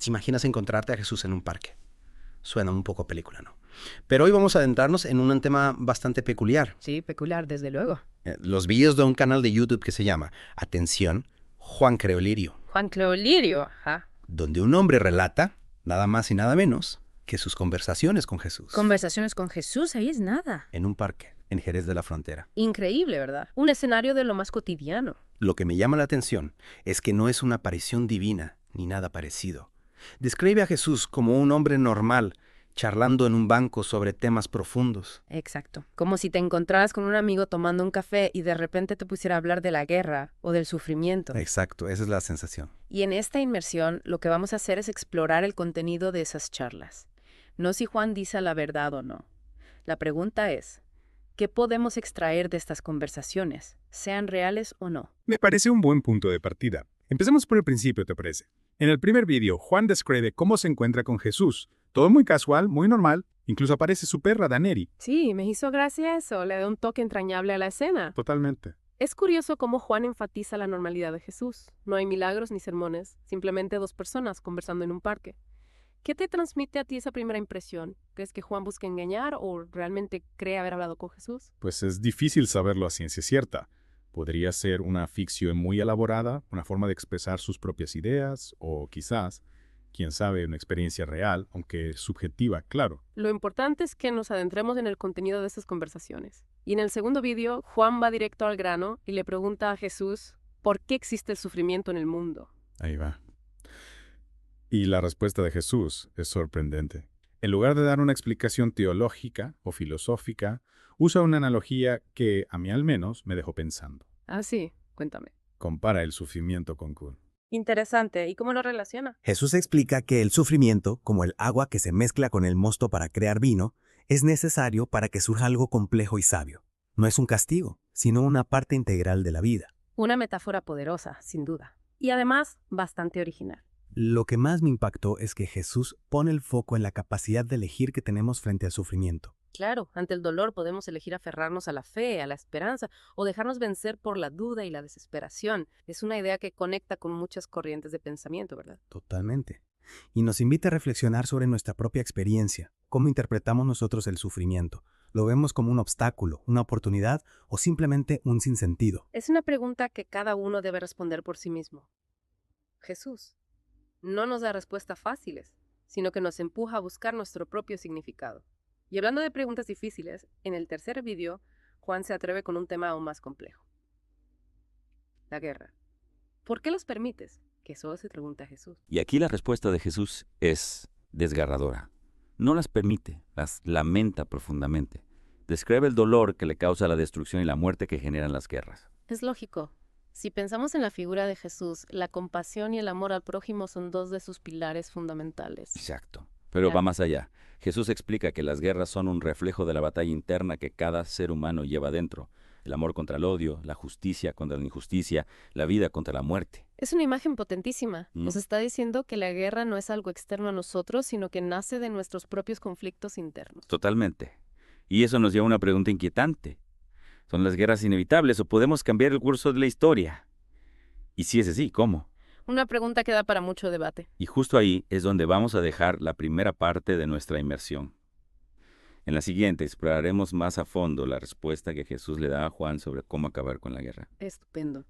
¿Te imaginas encontrarte a Jesús en un parque? Suena un poco película, ¿no? Pero hoy vamos a adentrarnos en un tema bastante peculiar. Sí, peculiar, desde luego. Los vídeos de un canal de YouTube que se llama, atención, Juan Creo Lirio, Juan Cleo Lirio, ajá. donde un hombre relata, nada más y nada menos, que sus conversaciones con Jesús. Conversaciones con Jesús, ahí es nada. En un parque, en Jerez de la Frontera. Increíble, ¿verdad? Un escenario de lo más cotidiano. Lo que me llama la atención es que no es una aparición divina ni nada parecido. Describe a Jesús como un hombre normal, charlando en un banco sobre temas profundos. Exacto. Como si te encontraras con un amigo tomando un café y de repente te pusiera a hablar de la guerra o del sufrimiento. Exacto, esa es la sensación. Y en esta inmersión lo que vamos a hacer es explorar el contenido de esas charlas. No si Juan dice la verdad o no. La pregunta es, ¿qué podemos extraer de estas conversaciones, sean reales o no? Me parece un buen punto de partida. Empecemos por el principio, ¿te parece? En el primer vídeo, Juan describe cómo se encuentra con Jesús. Todo muy casual, muy normal. Incluso aparece su perra, Daneri. Sí, me hizo gracia eso, le da un toque entrañable a la escena. Totalmente. Es curioso cómo Juan enfatiza la normalidad de Jesús. No hay milagros ni sermones, simplemente dos personas conversando en un parque. ¿Qué te transmite a ti esa primera impresión? ¿Crees que Juan busca engañar o realmente cree haber hablado con Jesús? Pues es difícil saberlo a ciencia cierta. Podría ser una ficción muy elaborada, una forma de expresar sus propias ideas, o quizás, quién sabe, una experiencia real, aunque subjetiva, claro. Lo importante es que nos adentremos en el contenido de estas conversaciones. Y en el segundo vídeo, Juan va directo al grano y le pregunta a Jesús, ¿por qué existe el sufrimiento en el mundo? Ahí va. Y la respuesta de Jesús es sorprendente. En lugar de dar una explicación teológica o filosófica, usa una analogía que, a mí al menos, me dejó pensando. Ah, sí, cuéntame. Compara el sufrimiento con Kun. Interesante. ¿Y cómo lo relaciona? Jesús explica que el sufrimiento, como el agua que se mezcla con el mosto para crear vino, es necesario para que surja algo complejo y sabio. No es un castigo, sino una parte integral de la vida. Una metáfora poderosa, sin duda. Y además, bastante original. Lo que más me impactó es que Jesús pone el foco en la capacidad de elegir que tenemos frente al sufrimiento. Claro, ante el dolor podemos elegir aferrarnos a la fe, a la esperanza, o dejarnos vencer por la duda y la desesperación. Es una idea que conecta con muchas corrientes de pensamiento, ¿verdad? Totalmente. Y nos invita a reflexionar sobre nuestra propia experiencia, cómo interpretamos nosotros el sufrimiento. ¿Lo vemos como un obstáculo, una oportunidad o simplemente un sinsentido? Es una pregunta que cada uno debe responder por sí mismo. Jesús no nos da respuestas fáciles, sino que nos empuja a buscar nuestro propio significado. Y hablando de preguntas difíciles, en el tercer vídeo, Juan se atreve con un tema aún más complejo. La guerra. ¿Por qué los permites? Que solo se pregunta a Jesús. Y aquí la respuesta de Jesús es desgarradora. No las permite, las lamenta profundamente. Describe el dolor que le causa la destrucción y la muerte que generan las guerras. Es lógico. Si pensamos en la figura de Jesús, la compasión y el amor al prójimo son dos de sus pilares fundamentales. Exacto. Pero va más allá. Jesús explica que las guerras son un reflejo de la batalla interna que cada ser humano lleva dentro. El amor contra el odio, la justicia contra la injusticia, la vida contra la muerte. Es una imagen potentísima. Nos está diciendo que la guerra no es algo externo a nosotros, sino que nace de nuestros propios conflictos internos. Totalmente. Y eso nos lleva a una pregunta inquietante. ¿Son las guerras inevitables o podemos cambiar el curso de la historia? Y si es así, ¿cómo? Una pregunta que da para mucho debate. Y justo ahí es donde vamos a dejar la primera parte de nuestra inmersión. En la siguiente exploraremos más a fondo la respuesta que Jesús le da a Juan sobre cómo acabar con la guerra. Estupendo.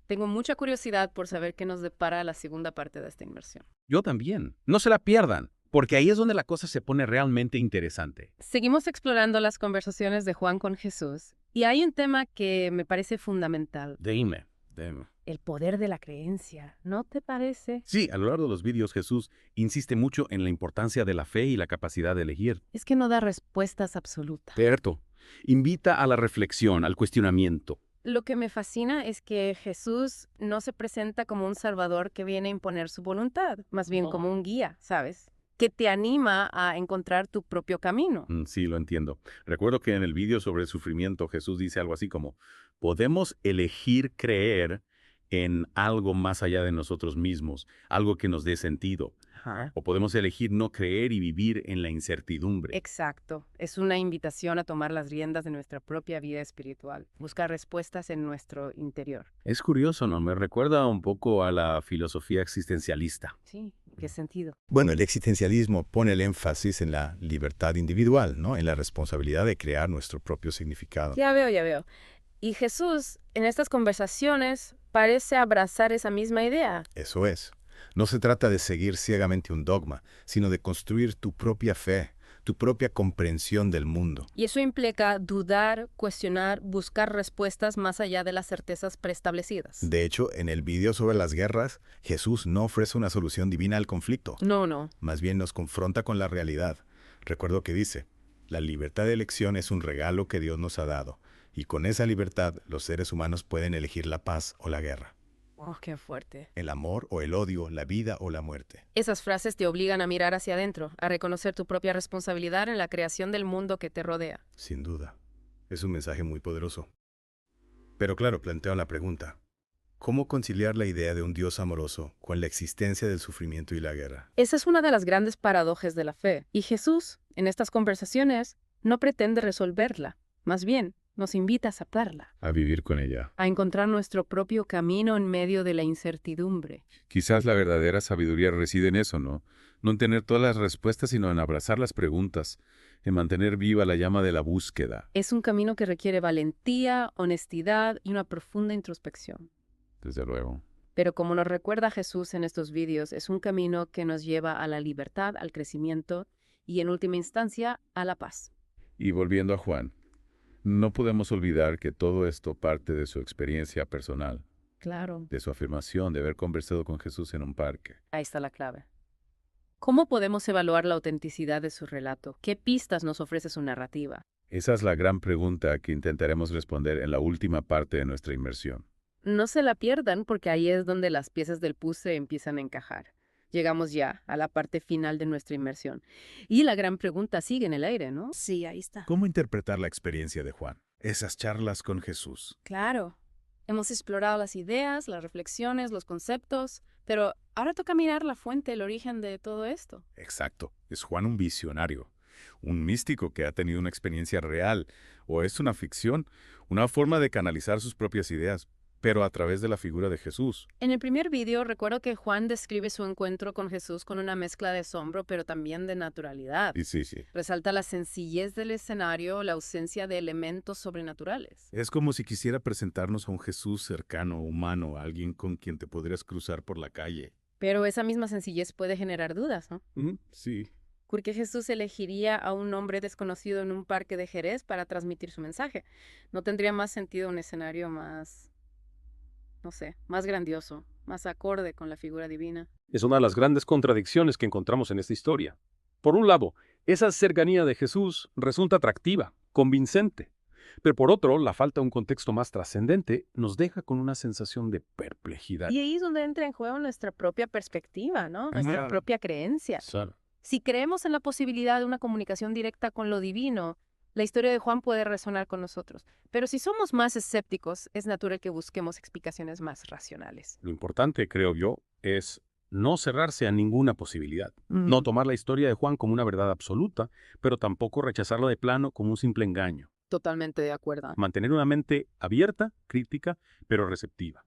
Tengo mucha curiosidad por saber qué nos depara la segunda parte de esta inmersión. Yo también. No se la pierdan, porque ahí es donde la cosa se pone realmente interesante. Seguimos explorando las conversaciones de Juan con Jesús, y hay un tema que me parece fundamental. Dime. El poder de la creencia, ¿no te parece? Sí, a lo largo de los vídeos Jesús insiste mucho en la importancia de la fe y la capacidad de elegir. Es que no da respuestas absolutas. Cierto. Invita a la reflexión, al cuestionamiento. Lo que me fascina es que Jesús no se presenta como un salvador que viene a imponer su voluntad, más bien como un guía, ¿sabes? Que te anima a encontrar tu propio camino. Sí, lo entiendo. Recuerdo que en el vídeo sobre el sufrimiento Jesús dice algo así como, podemos elegir creer en algo más allá de nosotros mismos, algo que nos dé sentido. O podemos elegir no creer y vivir en la incertidumbre. Exacto. Es una invitación a tomar las riendas de nuestra propia vida espiritual, buscar respuestas en nuestro interior. Es curioso, ¿no? Me recuerda un poco a la filosofía existencialista. Sí, ¿Qué sentido? Bueno, el existencialismo pone el énfasis en la libertad individual, ¿no? En la responsabilidad de crear nuestro propio significado. Ya veo, ya veo. Y Jesús, en estas conversaciones, parece abrazar esa misma idea. Eso es. No se trata de seguir ciegamente un dogma, sino de construir tu propia fe, tu propia comprensión del mundo. Y eso implica dudar, cuestionar, buscar respuestas más allá de las certezas preestablecidas. De hecho, en el video sobre las guerras, Jesús no ofrece una solución divina al conflicto. No. Más bien nos confronta con la realidad. Recuerdo que dice, la libertad de elección es un regalo que Dios nos ha dado, y con esa libertad los seres humanos pueden elegir la paz o la guerra, Oh, qué fuerte. el amor o el odio, la vida o la muerte. Esas frases te obligan a mirar hacia adentro, a reconocer tu propia responsabilidad en la creación del mundo que te rodea. Sin duda. Es un mensaje muy poderoso. Pero claro, planteo la pregunta, ¿cómo conciliar la idea de un Dios amoroso con la existencia del sufrimiento y la guerra? Esa es una de las grandes paradojas de la fe. Y Jesús, en estas conversaciones, no pretende resolverla. Más bien, nos invita a aceptarla, A vivir con ella. a encontrar nuestro propio camino en medio de la incertidumbre. Quizás la verdadera sabiduría reside en eso, ¿no? No en tener todas las respuestas, sino en abrazar las preguntas, en mantener viva la llama de la búsqueda. Es un camino que requiere valentía, honestidad y una profunda introspección. Desde luego. Pero como nos recuerda Jesús en estos vídeos, es un camino que nos lleva a la libertad, al crecimiento y, en última instancia, a la paz. Y volviendo a Juan, no podemos olvidar que todo esto parte de su experiencia personal, Claro. de su afirmación de haber conversado con Jesús en un parque. Ahí está la clave. ¿Cómo podemos evaluar la autenticidad de su relato? ¿Qué pistas nos ofrece su narrativa? Esa es la gran pregunta que intentaremos responder en la última parte de nuestra inmersión. No se la pierdan porque ahí es donde las piezas del puzzle empiezan a encajar. Llegamos ya a la parte final de nuestra inmersión. Y la gran pregunta sigue en el aire, ¿no? Sí, ahí está. ¿Cómo interpretar la experiencia de Juan? Esas charlas con Jesús. Claro. Hemos explorado las ideas, las reflexiones, los conceptos, pero ahora toca mirar la fuente, el origen de todo esto. Exacto. ¿Es Juan un visionario? ¿Un místico que ha tenido una experiencia real? ¿O es una ficción? Una forma de canalizar sus propias ideas, pero a través de la figura de Jesús. En el primer vídeo recuerdo que Juan describe su encuentro con Jesús con una mezcla de asombro, pero también de naturalidad. Y sí. Resalta la sencillez del escenario, la ausencia de elementos sobrenaturales. Es como si quisiera presentarnos a un Jesús cercano, humano, alguien con quien te podrías cruzar por la calle. Pero esa misma sencillez puede generar dudas, ¿no? Sí. ¿Por qué Jesús elegiría a un hombre desconocido en un parque de Jerez para transmitir su mensaje? ¿No tendría más sentido un escenario más, no sé, más grandioso, más acorde con la figura divina? Es una de las grandes contradicciones que encontramos en esta historia. Por un lado, esa cercanía de Jesús resulta atractiva, convincente. Pero por otro, la falta de un contexto más trascendente nos deja con una sensación de perplejidad. Y ahí es donde entra en juego nuestra propia perspectiva, ¿no? Nuestra propia creencia. Si creemos en la posibilidad de una comunicación directa con lo divino, la historia de Juan puede resonar con nosotros. Pero si somos más escépticos, es natural que busquemos explicaciones más racionales. Lo importante, creo yo, es no cerrarse a ninguna posibilidad. No tomar la historia de Juan como una verdad absoluta, pero tampoco rechazarla de plano como un simple engaño. Totalmente de acuerdo. Mantener una mente abierta, crítica, pero receptiva.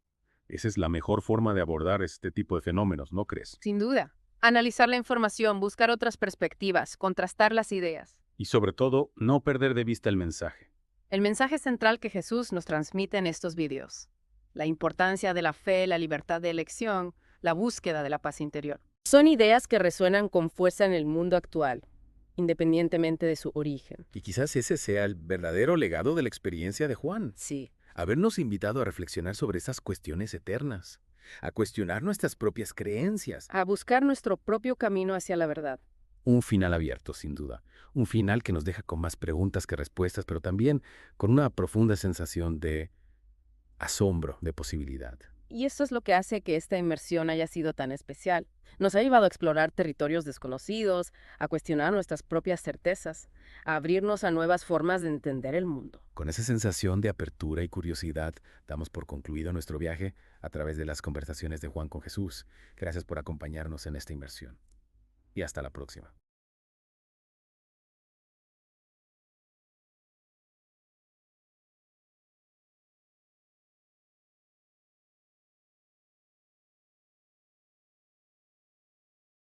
Esa es la mejor forma de abordar este tipo de fenómenos, ¿no crees? Sin duda. Analizar la información, buscar otras perspectivas, contrastar las ideas. Y sobre todo, no perder de vista el mensaje. El mensaje central que Jesús nos transmite en estos vídeos. La importancia de la fe, la libertad de elección, la búsqueda de la paz interior. Son ideas que resuenan con fuerza en el mundo actual, independientemente de su origen. Y quizás ese sea el verdadero legado de la experiencia de Juan. Sí. Habernos invitado a reflexionar sobre esas cuestiones eternas, a cuestionar nuestras propias creencias. A buscar nuestro propio camino hacia la verdad. Un final abierto, sin duda. Un final que nos deja con más preguntas que respuestas, pero también con una profunda sensación de asombro, de posibilidad. Y eso es lo que hace que esta inmersión haya sido tan especial. Nos ha llevado a explorar territorios desconocidos, a cuestionar nuestras propias certezas, a abrirnos a nuevas formas de entender el mundo. Con esa sensación de apertura y curiosidad, damos por concluido nuestro viaje a través de las conversaciones de Juan con Jesús. Gracias por acompañarnos en esta inmersión. Y hasta la próxima.